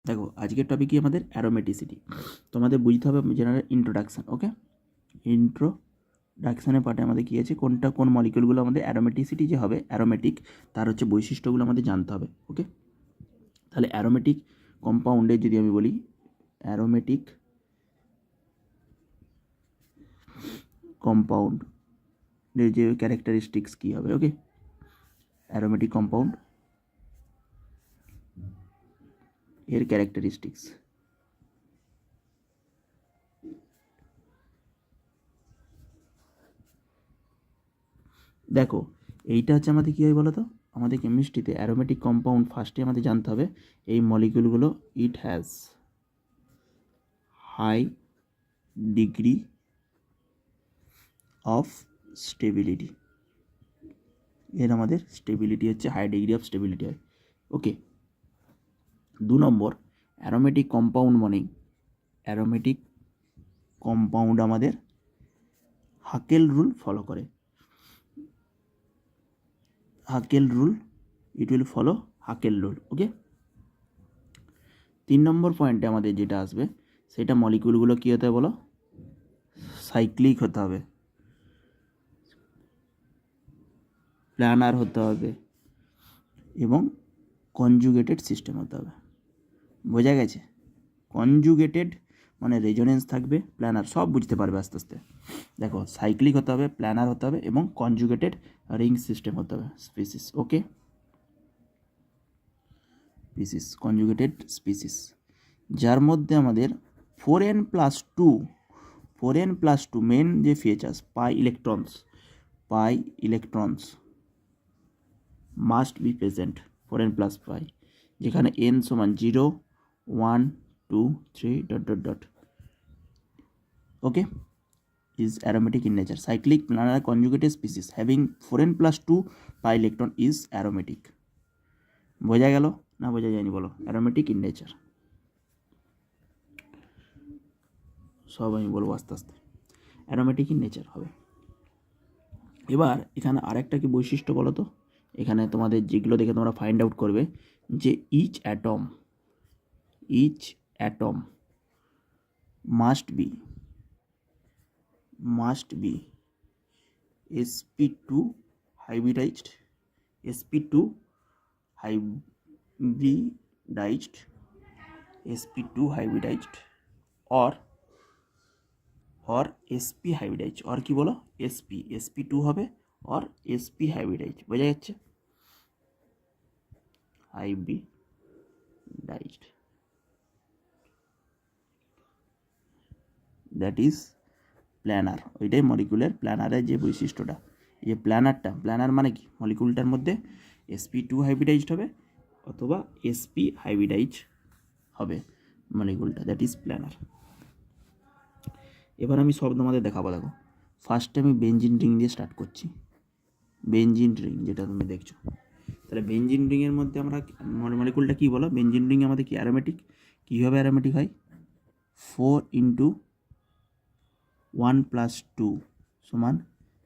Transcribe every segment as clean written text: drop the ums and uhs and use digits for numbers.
দেখো আজকের টপিক কি আমাদের অ্যারোমেটিসিটি। তোমাদের বুঝতে হবে জেনারেল ইন্ট্রোডাকশান। ওকে, ইন্ট্রোডাকশানের পার্টে আমাদের কী আছে, কোন মলিকিউলগুলো আমাদের অ্যারোমেটিসিটি যে হবে অ্যারোমেটিক, তার হচ্ছে বৈশিষ্ট্যগুলো আমাদের জানতে হবে। ওকে, তাহলে অ্যারোমেটিক কম্পাউন্ডের যদি আমি বলি, অ্যারোমেটিক কম্পাউন্ডের যে ক্যারেক্টারিস্টিক্স কী হবে। ওকে, অ্যারোমেটিক কম্পাউন্ড এর ক্যারেক্টারিস্টিক্স। দেখো এইটা হচ্ছে আমাদের কী হয় বলো তো, আমাদের কেমিস্ট্রিতে অ্যারোমেটিক কম্পাউন্ড ফার্স্টে আমাদের জানতে হবে এই মলিকিউলগুলো it has high degree of stability, এর আমাদের স্টেবিলিটি হচ্ছে হাই ডিগ্রি অফ স্টেবিলিটি হয়। ওকে, 2 নম্বর অ্যারোমেটিক কম্পাউন্ড মানে অ্যারোমেটিক কম্পাউন্ড আমাদের হাকেল রুল ফলো করে। Huckel rule, it will follow Huckel rule. Okay, 3 নম্বর পয়েন্টে আমাদের যেটা আসবে সেটা মলিকিউলগুলো কী হতে হবে বলো, সাইক্লিক হতে হবে, প্ল্যানার হতে হবে এবং কনজুগেটেড সিস্টেম হতে হবে। বোঝা গেছে? কনজুগেটেড মানে রেজোনেন্স থাকবে, প্ল্যানার, সব বুঝতে পারবে আস্তে আস্তে। দেখো সাইক্লিক হতে হবে, প্ল্যানার হতে হবে এবং কনজুগেটেড রিং সিস্টেম হতে হবে, স্পিসিস। ওকে, স্পিসিস, কনজুগেটেড স্পিসিস, যার মধ্যে আমাদের 4n+2 মেন যে features pi electrons must be present, 4n+5, যেখানে n সমান 0, 1, 2, 3... ওকে, is aromatic in nature. Cyclic planar conjugated species having 4n+2 pi electron is aromatic. বোঝা গেল না বোঝা যায়নি বলো? অ্যারোমেটিক ইন নেচার, সব আমি বলবো আস্তে আস্তে। অ্যারোমেটিক ইন নেচার হবে। এবার এখানে আরেকটা কি বৈশিষ্ট্য বলো তো, এখানে তোমাদের যেগুলো দেখে তোমরা ফাইন্ড আউট করবে যে each atom must be sp2 hybridized, sp2 or sp hybridized, और কি বলো sp2 হবে और sp hybridized। বোঝা যাচ্ছে? hybridized, that is planar. ওইটাই মলিকুলার প্ল্যানারের যে বৈশিষ্ট্যটা, এই যে প্ল্যানার মানে কি, মলিকুলটার মধ্যে sp2 হাইব্রিডাইজড হবে অথবা sp হাইব্রিডাইজ হবে মলিকুলটা, দ্যাট ইজ প্ল্যানার। এবার আমি সব তোমাদের দেখাবো। দেখো ফার্স্টে আমি বেঞ্জিন রিং দিয়ে স্টার্ট করছি। বেঞ্জিন রিং যেটা তুমি দেখছো, তাহলে বেঞ্জিন রিংয়ের মধ্যে আমরা মলিকুলটা কী বলো, বেঞ্জিন রিং আমাদের কি অ্যারোমেটিক। কীভাবে অ্যারোমেটিক হয়? 4×1+2 সমান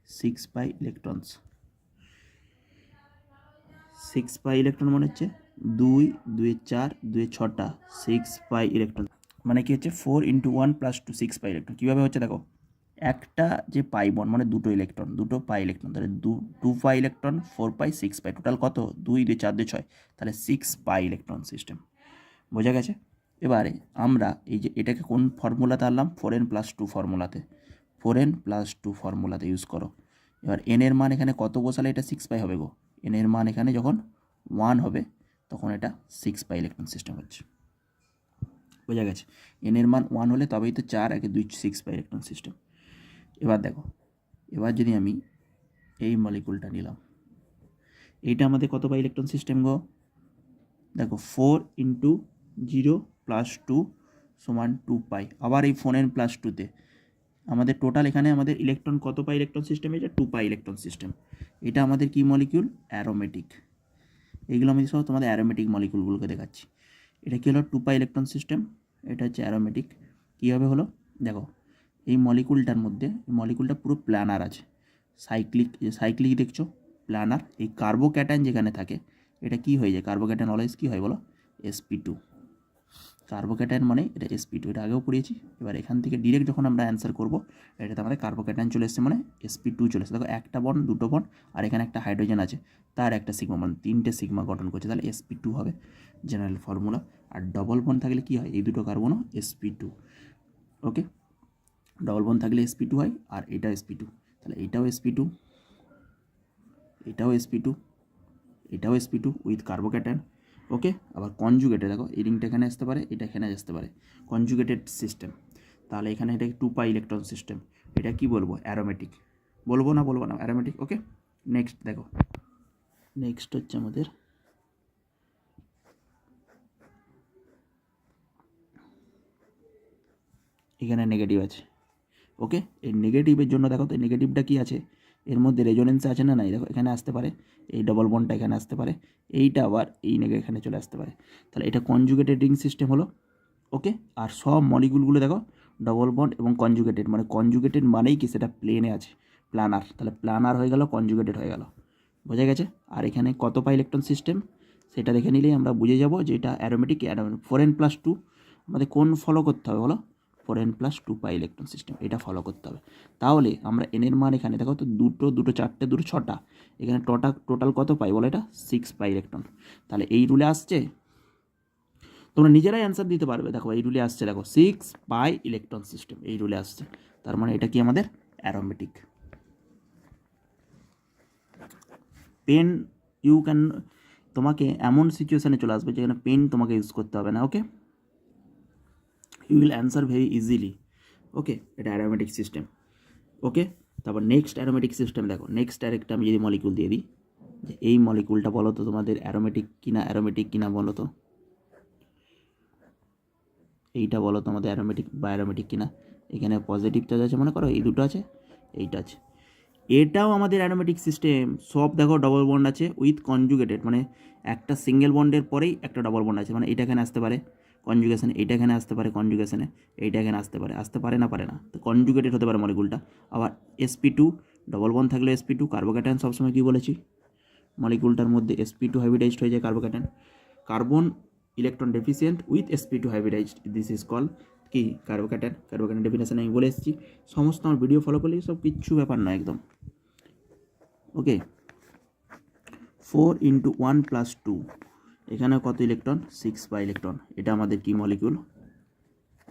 6 পাই ইলেকট্রনস। 6 পাই ইলেকট্রন মানে হচ্ছে 2, 2 4, 2 6টা 6 পাই ইলেকট্রন, মানে কি হচ্ছে 4×1+2 6 পাই ইলেকট্রন। কীভাবে হচ্ছে দেখো, একটা যে পাই বন্ড মানে দুটো পাই ইলেকট্রন, তাহলে 2 পাই ইলেকট্রন, 4 পাই 6 পাই, টোটাল কত, 2, 2 4, 2 6, তাহলে 6 পাই ইলেকট্রন সিস্টেম। বোঝা গেছে? এবারে আমরা এই যে এটাকে কোন ফর্মুলাতে আনলাম, 4n+2 ফর্মুলাতে, 4n+2 ফর্মুলাতে ইউজ করো। এবার এন এর মান এখানে কত বসালে এটা 6 পাই হবে গো, এন এর মান এখানে যখন 1 হবে তখন এটা 6 পাই ইলেকট্রন সিস্টেম হচ্ছে। বোঝা গেছে? এন এর মান 1 হলে তবেই তো 4, 1, 2, 6 পাই ইলেকট্রন সিস্টেম। এবার দেখো, এবার যদি আমি এই মলিকুলটা নিলাম, এইটা আমাদের কত পাই ইলেকট্রন সিস্টেম গো? দেখো 4×0+2 সমান 2 পাই। আবার এই 4n+2তে আমাদের টোটাল এখানে আমাদের ইলেকট্রন কত পাই ইলেকট্রন সিস্টেম, এটা 2 পাই ইলেকট্রন সিস্টেম। এটা আমাদের কি মলিকিউল? অ্যারোমেটিক। এইগুলো আমি সব তোমাদের অ্যারোমেটিক মলিকিউলগুলোকে দেখাচ্ছি। এটা কী হলো? 2 পাই ইলেকট্রন সিস্টেম, এটা হচ্ছে অ্যারোমেটিক। কীভাবে হলো দেখো, এই মলিকুলটার মধ্যে, এই মলিকুলটা পুরো প্ল্যানার আছে, সাইক্লিক দেখছো, প্ল্যানার। এই কার্বোক্যাটায়ন যেখানে থাকে এটা কি হয়ে যায়, কার্বোক্যাটায়ন অলওয়েজ কী হয় বলো, sp2। কার্বোক্যাটায়ন মানে এটা sp2, এটা আগেও পড়িয়েছি। এবার এখান থেকে ডিরেক্ট যখন আমরা অ্যান্সার করবো, এটাতে আমাদের কার্বোক্যাটায়ন চলে এসছে মানে sp2 চলে এসছে। দেখো একটা বন্ড, দুটো বন্ড, আর এখানে একটা হাইড্রোজেন আছে, তার একটা সিগমা বন্ড, 3টে সিগমা গঠন করছে, তাহলে sp2 হবে জেনারেল ফর্মুলা। আর ডবল বন্ড থাকলে কি হয়, এই দুটো কার্বনও sp2। ওকে, ডবল বন্ড থাকলে sp2 হয়, আর এটাও sp2, তাহলে এটাও sp2, এটাও sp2, এটাও sp2 উইথ কার্বোক্যাটায়ন। ওকে, আবার কনজুগেটেড, দেখো এই রিংটা এখানে আসতে পারে, এটা এখানে আসতে পারে, কনজুগেটেড সিস্টেম। তাহলে এখানে এটা 2 পাই ইলেকট্রন সিস্টেম, এটা কি বলবো, অ্যারোমেটিক বলবো না অ্যারোমেটিক। ওকে, নেক্সট দেখো, নেক্সট হচ্ছে আমাদের এখানে নেগেটিভ আছে। ওকে, এই নেগেটিভের জন্য দেখো তো নেগেটিভটা কি আছে, এর মধ্যে রেজোনেন্স আছে না নাই, দেখো এখানে আসতে পারে, এই ডবল বন্ডটা এখানে আসতে পারে, এইটা আবার এই এখানে চলে আসতে পারে, তাহলে এটা কনজুগেটেড রিং সিস্টেম হলো। ওকে, আর সব মলিকুলগুলো দেখো ডবল বন্ড এবং কনজুগেটেড, মানে কনজুগেটেড মানেই কি সেটা প্লেনে আছে, প্লানার, তাহলে প্লানার হয়ে গেল, কনজুগেটেড হয়ে গেল, বোঝা গেছে। আর এখানে কত পাই ইলেকট্রন সিস্টেম সেটা দেখে নিলেই আমরা বুঝে যাব যে এটা অ্যারোমেটিক। 4n+2 আমাদের কোন ফলো করতে হবে বলো, 4n+2 পাই ইলেকট্রন সিস্টেম, এটা ফলো করতে হবে। তাহলে আমরা এনের মান এখানে দেখো তো দুটো চারটে, দুটো ছটা, এখানে টোটাল কত পাই বলো, এটা 6 পাই ইলেকট্রন। তাহলে এই রুলে আসছে, তোমরা নিজেরাই অ্যান্সার দিতে পারবে। দেখো এই রুলে আসছে, দেখো 6 পাই ইলেকট্রন সিস্টেম এই রুলে আসছে, তার মানে এটা কি আমাদের অ্যারোমেটিক। পেন ইউ ক্যান, তোমাকে এমন সিচুয়েশানে চলে আসবে যেখানে পেন তোমাকে ইউজ করতে হবে না। Okay, you will answer very easily. Okay, এটা অ্যারোমেটিক সিস্টেম। ওকে, তারপর নেক্সট অ্যারোমেটিক সিস্টেম দেখো, নেক্সট আরেকটা আমি যদি মলিকুল দিয়ে দিই, যে এই মলিকুলটা বলো তো তোমাদের অ্যারোমেটিক কিনা বলো তো, এইটা বলো তোমাদের অ্যারোমেটিক বা অ্যারোমেটিক কিনা। এখানে পজিটিভ চার্জ আছে মনে করো, এই দুটো আছে, এইটা আছে, এটাও আমাদের অ্যারোমেটিক সিস্টেম। সব দেখো ডবল বন্ড আছে উইথ কনজুগেটেড, মানে একটা সিঙ্গেল বন্ডের পরেই একটা ডবল বন্ড আছে, মানে এটা এখানে আসতে পারে কনজুগেশনে, এইটা এখানে আসতে পারে কনজুগেশনে, এইটা এখানে আসতে পারে না তো কনজুগেটেড হতে পারে মলিকুলটা। আবার sp2 ডবল বন্ড থাকলে sp2, কার্বোক্যাটায়ন সবসময় কী বলেছি, মলিকুলটার মধ্যে sp2 হাইব্রিডাইজড হয়ে যায় carbocation, carbon electron deficient with sp2 hybridised, this is call কি কার্বোক্যাটায়ন ডেফিনেশন আমি বলে এসেছি। সমস্ত আমার ভিডিও ফলো করলে সব কিচ্ছু ব্যাপার নয় একদম। ওকে, 4 × 1 + 2, এখানে কত ইলেকট্রন, 6 পাই ইলেকট্রন, এটা আমাদের কি মলিকিউল,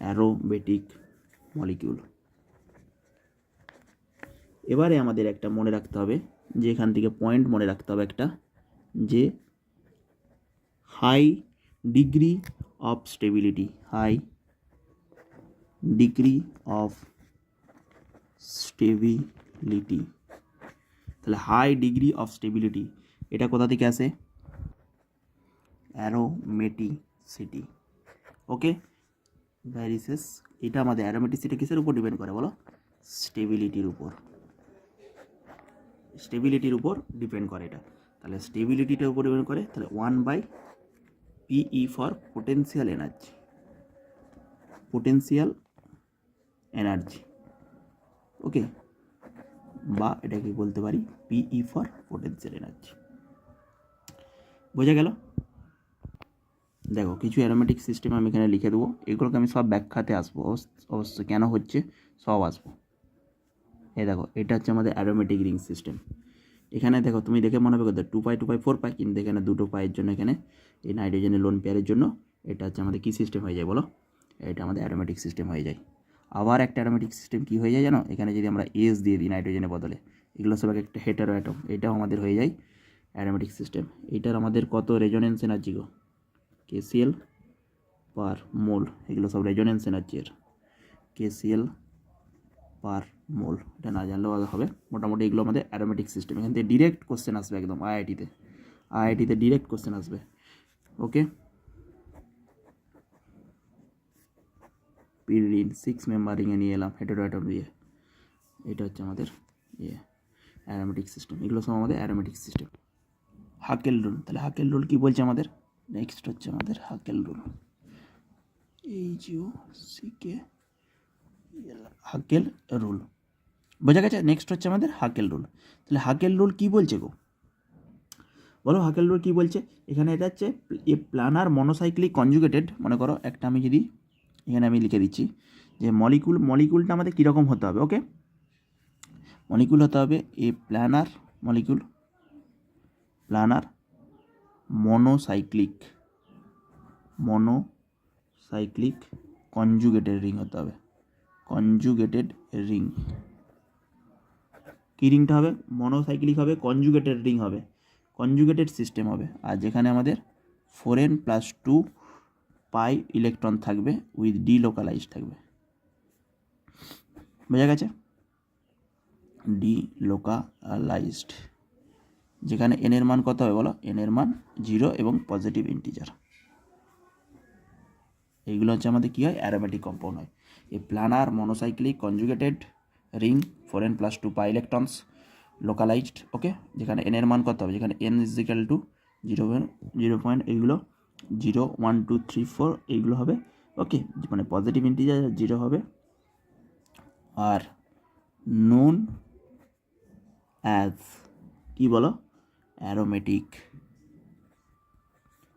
অ্যারোমেটিক মলিকিউল। এবারে আমাদের একটা মনে রাখতে হবে, যে এখান থেকে পয়েন্ট মনে রাখতে হবে একটা, যে high degree of stability, high degree of stability, তাহলে হাই ডিগ্রি অফ স্টেবিলিটি এটা কোথা থেকে আসে, অ্যারোমেটিসিটি। ওকে, ভ্যারিসেস, এটা আমাদের অ্যারোমেটিসিটি কিসের উপর ডিপেন্ড করে বলো, স্টেবিলিটির উপর ডিপেন্ড করে এটা। তাহলে স্টেবিলিটিটার উপর ডিপেন্ড করে, তাহলে 1/PE ফর পোটেন্সিয়াল এনার্জি। ওকে, বা এটাকে বলতে পারি PE ফর পোটেন্সিয়াল এনার্জি, বোঝা গেল। দেখো কিছু অ্যারোমেটিক সিস্টেম আমি এখানে লিখে দেবো, এগুলোকে আমি সব ব্যাখ্যাতে আসবো, অবশ্যই কেন হচ্ছে সব আসবো। এই দেখো এটা হচ্ছে আমাদের অ্যারোমেটিক রিং সিস্টেম। এখানে দেখো তুমি দেখে মনে হবে 2π 2π 4π, কিন্তু এখানে দুটো পায়ের জন্য, এখানে এই নাইট্রোজেনের লোন পেয়ারের জন্য এটা হচ্ছে আমাদের কী সিস্টেম হয়ে যায় বলো, এটা আমাদের অ্যারোমেটিক সিস্টেম হয়ে যায়। আবার একটা অ্যারোমেটিক সিস্টেম কী হয়ে যায় জানো, এখানে যদি আমরা এস দিয়ে দিই নাইট্রোজেনের বদলে, এগুলো সব একটা হেটারো অ্যাটম, এটাও আমাদের হয়ে যায় অ্যারোমেটিক সিস্টেম। এইটার আমাদের কত রেজোনেন্স এনার্জি গো, KCl পার মোল, এগুলো সব রেজোনেন্স এনার্জির, KCl পার মোল, এটা না জানলেও হবে। মোটামুটি এগুলো আমাদের অ্যারোমেটিক সিস্টেম, এখান থেকে ডিরেক্ট কোশ্চেন আসবে একদম আইআইটিতে ডিরেক্ট কোশ্চেন আসবে। ওকে, পিরিডিন 6 মেম্বার রিংয়ে নিয়ে এলাম হেটেরো অ্যাটম দিয়ে, এটা হচ্ছে আমাদের অ্যারোমেটিক সিস্টেম, এগুলো সব আমাদের অ্যারোমেটিক সিস্টেম। হাকেল রুল, তাহলে হাকেল রুল কী বলছে আমাদের, নেক্সট হচ্ছে আমাদের হাকেল রুল, হাকেল রুল, বোঝা গেছে। নেক্সট হচ্ছে আমাদের হাকেল রুল। তাহলে হাকেল রুল কী বলছে গো, বলো হাকেল রুল কী বলছে এখানে? এটা হচ্ছে এ প্ল্যানার মনোসাইক্লিক কনজুগেটেড। মনে করো একটা আমি যদি এখানে আমি লিখে দিচ্ছি যে মলিকুলটা আমাদের কীরকম হতে হবে। ওকে, মলিকুল হতে হবে এ প্ল্যানার মনোসাইক্লিক কনজুগেটেড রিং হতে হবে। কনজুগেটেড রিং, কী রিংটা হবে? মনোসাইক্লিক হবে, কনজুগেটেড রিং হবে, কনজুগেটেড সিস্টেম হবে। আর যেখানে আমাদের 4n+2 পাই ইলেকট্রন থাকবে উইথ ডিলোকালাইজড থাকবে। বোঝা গেছে? ডিলোকালাইজড, যেখানে n এর মান কত হবে বলো? n এর মান 0 এবং পজিটিভ ইন্টিজার। এইগুলো হচ্ছে আমাদের কী হয়? অ্যারোমেটিক কম্পাউন্ড হয়। এই প্ল্যানার মনোসাইক্লিক কনজুগেটেড রিং 4n+2 পাই ইলেকট্রনস লোকালাইজড। ওকে, যেখানে n এর মান কত হবে? যেখানে n = 0 এইগুলো 0 1 2 3 4 এইগুলো হবে। ওকে, মানে পজিটিভ ইন্টিজার 0 হবে। আর নোন অ্যাজ কি বলো? Aromatic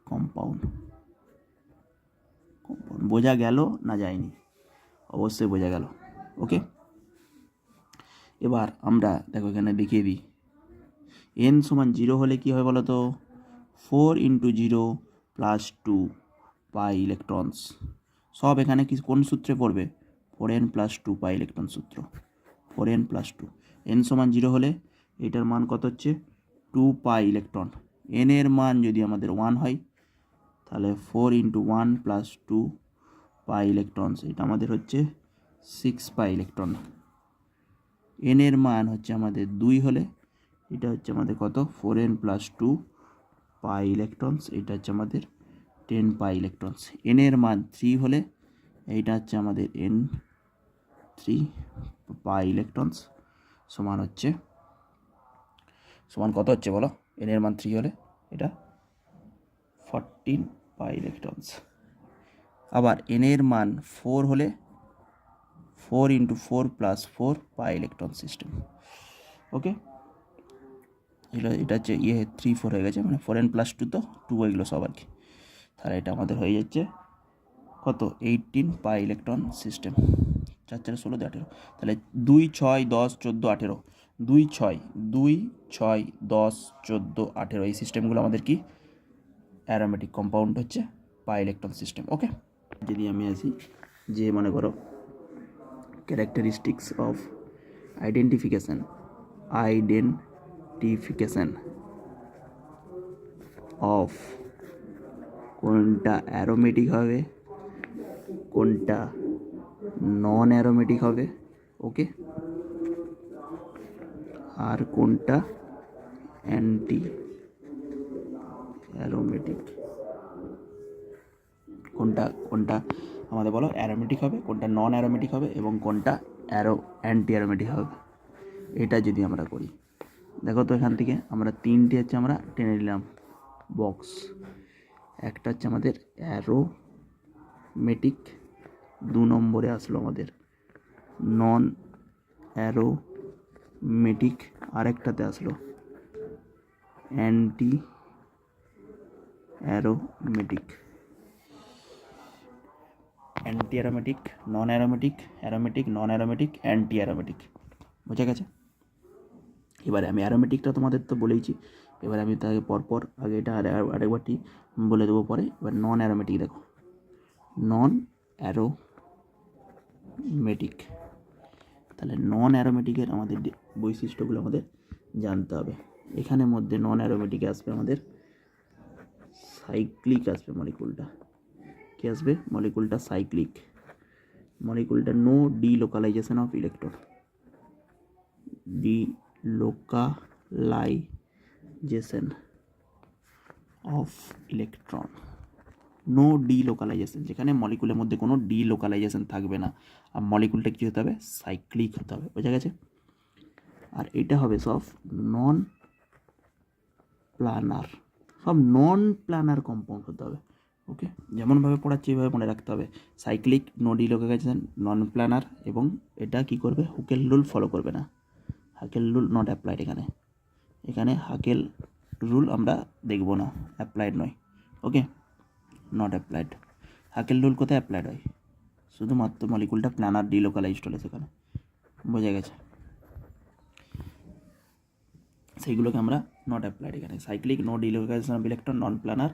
compound. বোঝা গেল না যায়নি? অবশ্যই বোঝা গেল। ওকে, এবার আমরা দেখো এখানে দেখিয়ে দিই n = 0 হলে কী হয় বলো তো? 4 × 0 + 2 পাই ইলেকট্রনস সব এখানে কি কোন সূত্রে পড়বে? 4n+2 পাই ইলেকট্রন সূত্র। 4n+2 n = 0 হলে এটার মান কত হচ্ছে? 2 পাই ইলেকট্রন। n এর মান যদি আমাদের 1 হয় তাহলে 4 × 1 + 2 পাই ইলেকট্রনস, এটা আমাদের হচ্ছে 6 পাই ইলেকট্রন। n এর মান হচ্ছে আমাদের 2 হলে এটা হচ্ছে আমাদের কত? 4n+2 পাই ইলেকট্রনস, এটা হচ্ছে আমাদের 10 পাই ইলেকট্রনস। n এর মান 3 হলে এইটা হচ্ছে আমাদের n3 পাই ইলেকট্রনস সমান কত হচ্ছে বলো? n এর মান 3 হলে এটা 14 পাই ইলেকট্রনস। আবার n এর মান 4 হলে 4 × 4 + 4 পাই ইলেকট্রন সিস্টেম। ওকে, এটা হচ্ছে 3 4 হয়ে গেছে, মানে 4n+2 তো 2 এগুলো সব আর কি। তাহলে এটা আমাদের হয়ে যাচ্ছে কত? 18 পাই ইলেকট্রন সিস্টেম। 4 4 16 18, তাহলে 2 6 10 14 18, 2 6 10 14 18 এই সিস্টেমগুলো আমাদের কি? অ্যারোমেটিক কম্পাউন্ড হচ্ছে পাই ইলেকট্রন সিস্টেম। ওকে, যদি আমি আসি যে মনে করো ক্যারেক্টারিস্টিক্স অফ আইডেন্টিফিকেশন অফ কোনটা অ্যারোমেটিক হবে, কোনটা নন অ্যারোমেটিক হবে, ওকে, আর কোনটা অ্যান্টি অ্যারোমেটিক। কোনটা আমাদের বলো অ্যারোমেটিক হবে, কোনটা নন অ্যারোমেটিক হবে এবং কোনটা অ্যান্টি অ্যারোমেটিক হবে। এটা যদি আমরা করি, দেখো তো এখান থেকে আমরা 3টে হচ্ছে আমরা টেনে নিলাম বক্স। একটা হচ্ছে আমাদের অ্যারোমেটিক, 2 নম্বরে আসলো আমাদের নন অ্যারোমেটিক, আরেকটাতে আসলো অ্যান্টি অ্যারোমেটিক। অ্যান্টি অ্যারোমেটিক, নন অ্যারোমেটিক, অ্যারোমেটিক, নন অ্যারোমেটিক, অ্যান্টি অ্যারোমেটিক। বোঝা গেছে? এবারে আমি অ্যারোমেটিকটা তোমাদের তো বলেইছি, এবারে আমি তাকে পরপর আগে এটা আরেকবারটি বলে দেবো পরে। এবার নন অ্যারোমেটিক দেখো, নন অ্যারোমেটিক। তাহলে নন অ্যারোমেটিকের আমাদের বৈশিষ্ট্যগুলো আমাদের জানতে হবে। এখানের মধ্যে নন অ্যারোমেটিকে আসবে আমাদের সাইক্লিক আসবে মলিকুলটা। কি আসবে? মলিকুলটা সাইক্লিক, মলিকুলটা no delocalization of electron, delocalization of electron, no delocalization, যেখানে মলিকুলের মধ্যে কোনো ডিলোকালাইজেশন থাকবে না। আর মলিকুলটা কী হতে হবে? সাইক্লিক হতে হবে। বোঝা গেছে? আর এটা হবে সব নন প্ল্যানার, সব নন প্ল্যানার কম্পাউন্ড হতে হবে। ওকে, যেমনভাবে পড়াচ্ছি এইভাবে মনে রাখতে হবে। সাইক্লিক, নো ডিলোকালাইজেশন, নন প্ল্যানার, এবং এটা কি করবে? হুকেল রুল ফলো করবে না। হাকেল রুল নট অ্যাপ্লাইড। এখানে হাকেল রুল আমরা দেখব না, অ্যাপ্লাইড নয়। ওকে, নট অ্যাপ্লাইড। হাকেল রুল কোথায় অ্যাপ্লাইড হয়? শুধুমাত্র মলিকুলটা প্ল্যানার ডিলোকালাইজড হলে সেখানে, বোঝা গেছে? সেইগুলোকে আমরা নট অ্যাপ্লাইড এখানে। Cyclic, no delocalization of electron, non planar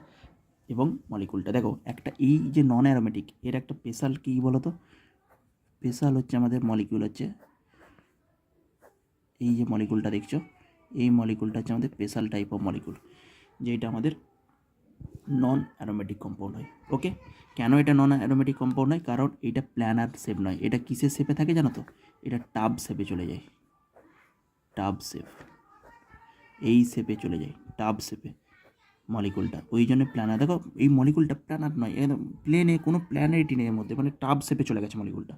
এবং মলিকুলটা দেখো একটা এই যে নন অ্যারোমেটিক এর একটা স্পেশাল কী বলো তো? স্পেশাল হচ্ছে আমাদের মলিকুল হচ্ছে এই যে মলিকুলটা দেখছো, এই মলিকুলটা হচ্ছে আমাদের স্পেশাল টাইপ অফ মলিকুল, যেটা আমাদের নন অ্যারোমেটিক কম্পাউন্ড হয়। ওকে, কেন এটা নন অ্যারোমেটিক কম্পাউন্ড হয়? কারণ এটা প্ল্যানার শেপ নয়, এটা কিসের শেপে থাকে জানো তো? এটা টাব শেপে চলে যায়, টাব শেপ, এই শেপে চলে যায়, টাব শেপে মলিকুলটা, ওই জন্য প্ল্যানার। দেখো এই মলিকুলটা প্ল্যানার নয়, একদম প্লেনে, কোনো প্ল্যানারিটি নেই এর মধ্যে, মানে টাব শেপে চলে গেছে মলিকুলটা,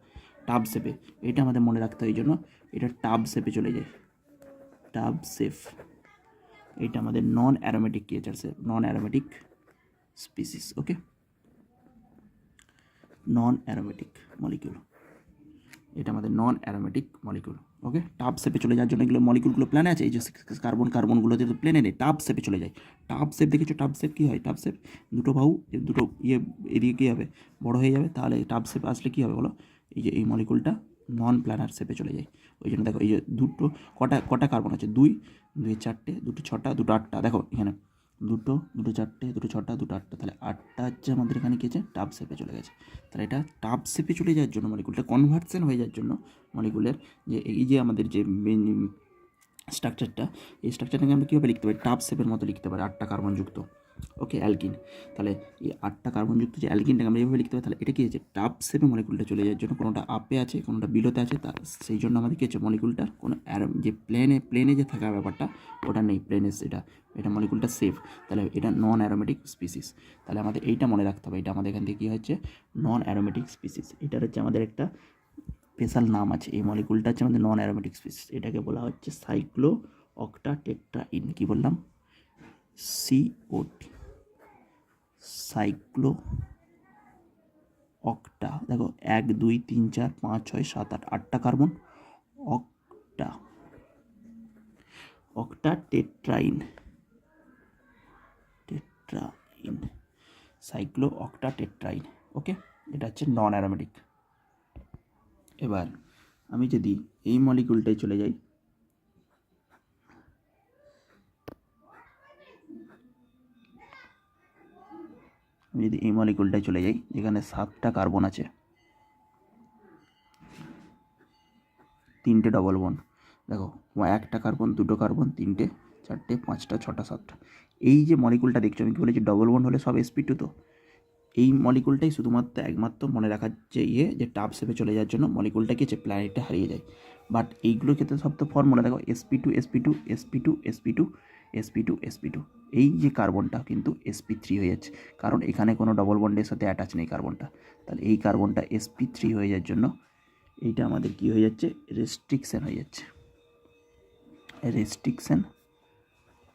টাব শেপে। এটা আমাদের মনে রাখতে হয়, এই জন্য এটা টাব শেপে চলে যায়, টাব শেপ। এটা আমাদের নন অ্যারোমেটিক ক্রিয়েচার শেপ, নন অ্যারোমেটিক স্পিসিস। ওকে, নন অ্যারোমেটিক মলিকিউল, এটা আমাদের নন অ্যারোমেটিক মলিকিউল। ওকে, টাব শেপে চলে যাওয়ার জন্য এগুলো মলিকিউলগুলো প্ল্যানে আছে, এই যে কার্বনগুলো যেহেতু প্লেনে নেই, টাব শেপে চলে যায়। টাব শেপ দেখেছো? টাব শেপ কী হয়? টাব শেপ দুটো বাহু, দুটো এদিকে কী হবে? বড় হয়ে যাবে, তাহলে টাব শেপ আসলে কী হবে বলো? এই যে এই মলিকুলটা নন প্ল্যানার শেপে চলে যায়। ওই জন্য দেখো এই যে দুটো কটা কার্বন আছে? দুই চারটে, দুটো ছটা, দুটো আটটা। দেখো এখানে দুটো চারটে, দুটো ছটা, দুটো আটটা, তাহলে আটটা হচ্ছে আমাদের এখানে কী আছে? টাব শেপে চলে গেছে। তাহলে এটা টাব শেপে চলে যাওয়ার জন্য, মলিকুলটা কনভার্সন হয়ে যাওয়ার জন্য মলিকুলের যে এই যে আমাদের যে স্ট্রাকচারটা, এই স্ট্রাকচারটাকে আমরা কীভাবে লিখতে পারি? টাব শেপের মতো লিখতে পারি, আটটা কার্বনযুক্ত। ওকে, অ্যালকিন। তাহলে এই আটটা কার্বনযুক্ত যে অ্যালকিনটাকে আমরা এইভাবে লিখতে পারি। তাহলে এটা কী হচ্ছে? টাব শেপে মলিকুলটা চলে যাওয়ার জন্য, কোনোটা আপে আছে, কোনোটা বিলোতে আছে, তা সেই জন্য আমাদের কী হচ্ছে? মলিকুলটার কোনো যে প্লেনে যে থাকা ব্যাপারটা ওটা নেই, প্লেনের এটা মলিকুলটা সেফ। তাহলে এটা নন অ্যারোমেটিক স্পিসিস। তাহলে আমাদের এইটা মনে রাখতে হবে, এটা আমাদের এখান থেকে কী হচ্ছে? নন অ্যারোমেটিক স্পিসিস। এটার হচ্ছে আমাদের একটা স্পেশাল নাম আছে, এই মলিকুলটা হচ্ছে আমাদের নন অ্যারোমেটিক স্পিসিস। এটাকে বলা হচ্ছে সাইক্লো অক্টাটেট্রাইন। কী বললাম? COT, cyclo octa. দেখো 1 2 3 4 5 6 7 8, আটটা কার্বন, অক্টাটেট্রাইন, সাইক্লো অক্টাটেট্রাইন। ওকে, এটা হচ্ছে নন অ্যারোমেটিক। এবার আমি যদি এই মলিকুলটায় চলে যাই, যেখানে 7টা কার্বন আছে, 3টে ডবল বন্ড। দেখো একটা কার্বন, দুটো কার্বন, 3টে, 4টে, 5টা, 6টা, 7টা। এই যে মলিকুলটা দেখছো, আমি কি বলেছি? ডবল বন্ড হলে সব sp2 তো। এই মলিকুলটাই শুধুমাত্র একমাত্র মনে রাখার যে টাব শেপে চলে যাওয়ার জন্য মলিকুলটা কি হচ্ছে? প্ল্যানেটটা হারিয়ে যায়। বাট এইগুলোর ক্ষেত্রে সব তো ফর্মুলা দেখো, sp2 sp2 sp2 sp2 sp2 sp2। এই যে কার্বনটা কিন্তু sp3 হয়ে যাচ্ছে, কারণ এখানে কোনো ডবল বন্ডের সাথে অ্যাটাচ নেই কার্বনটা। তাহলে এই কার্বনটা sp3 হয়ে যাওয়ার জন্য এইটা আমাদের কি হয়ে যাচ্ছে? রেস্ট্রিকশন হয়ে যাচ্ছে, restriction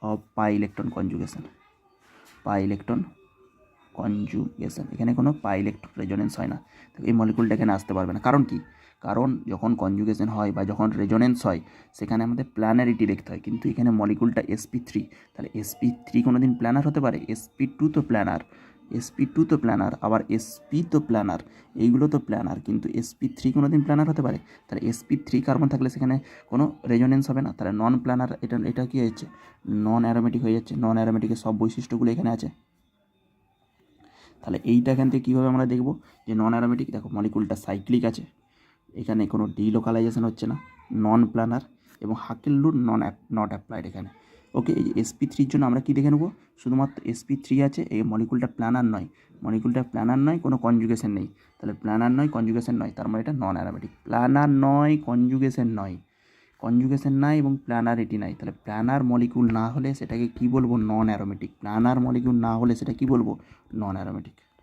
of pi electron conjugation, এখানে কোনো পাই ইলেকট্রন রেজোনেন্স হয় না। তো এই মলিকুলটা এখানে আসতে পারবে না। কারণ কি? কারণ যখন কনজুগেশন হয় বা যখন রেজোনেন্স হয় সেখানে আমাদের প্ল্যানারিটি দেখতে হয়, কিন্তু এখানে মলিকুলটা sp3। তাহলে sp3 কোনো দিন প্ল্যানার হতে পারে? sp2 তো প্ল্যানার, আবার sp তো প্ল্যানার, এইগুলো তো প্ল্যানার, কিন্তু sp3 কোনো দিন প্ল্যানার হতে পারে? তাহলে sp3 কার্বন থাকলে সেখানে কোনো রেজোনেন্স হবে না। তাহলে নন প্ল্যানার, এটা কী হয়েছে? নন অ্যারোমেটিক হয়ে যাচ্ছে। নন অ্যারোমেটিকের সব বৈশিষ্ট্যগুলো এখানে আছে। তাহলে এইটা এখান থেকে কীভাবে আমরা দেখব যে নন অ্যারোমেটিক? দেখো মলিকুলটা সাইক্লিক আছে, এখানে কোনো ডিলোকালাইজেশন হচ্ছে না, নন প্ল্যানার, এবং হাকেল রুল নট অ্যাপ্লাইড এখানে। ওকে, এই যে sp3-র জন্য আমরা কি দেখে নেব? শুধুমাত্র sp3 আছে, এই মলিকুলটা প্ল্যানার নয়, কোনো কনজুগেশন নেই। তাহলে প্ল্যানার নয়, কনজুগেশন নয়, তার মানে এটা নন অ্যারোমেটিক। প্ল্যানার নয়, কনজুগেশন নাই এবং প্ল্যানারিটি নাই। তাহলে প্ল্যানার মলিকুল না হলে সেটাকে কি বলবো? নন অ্যারোমেটিক। প্ল্যানার মলিকুল না হলে সেটা কি বলবো? নন অ্যারোমেটিক।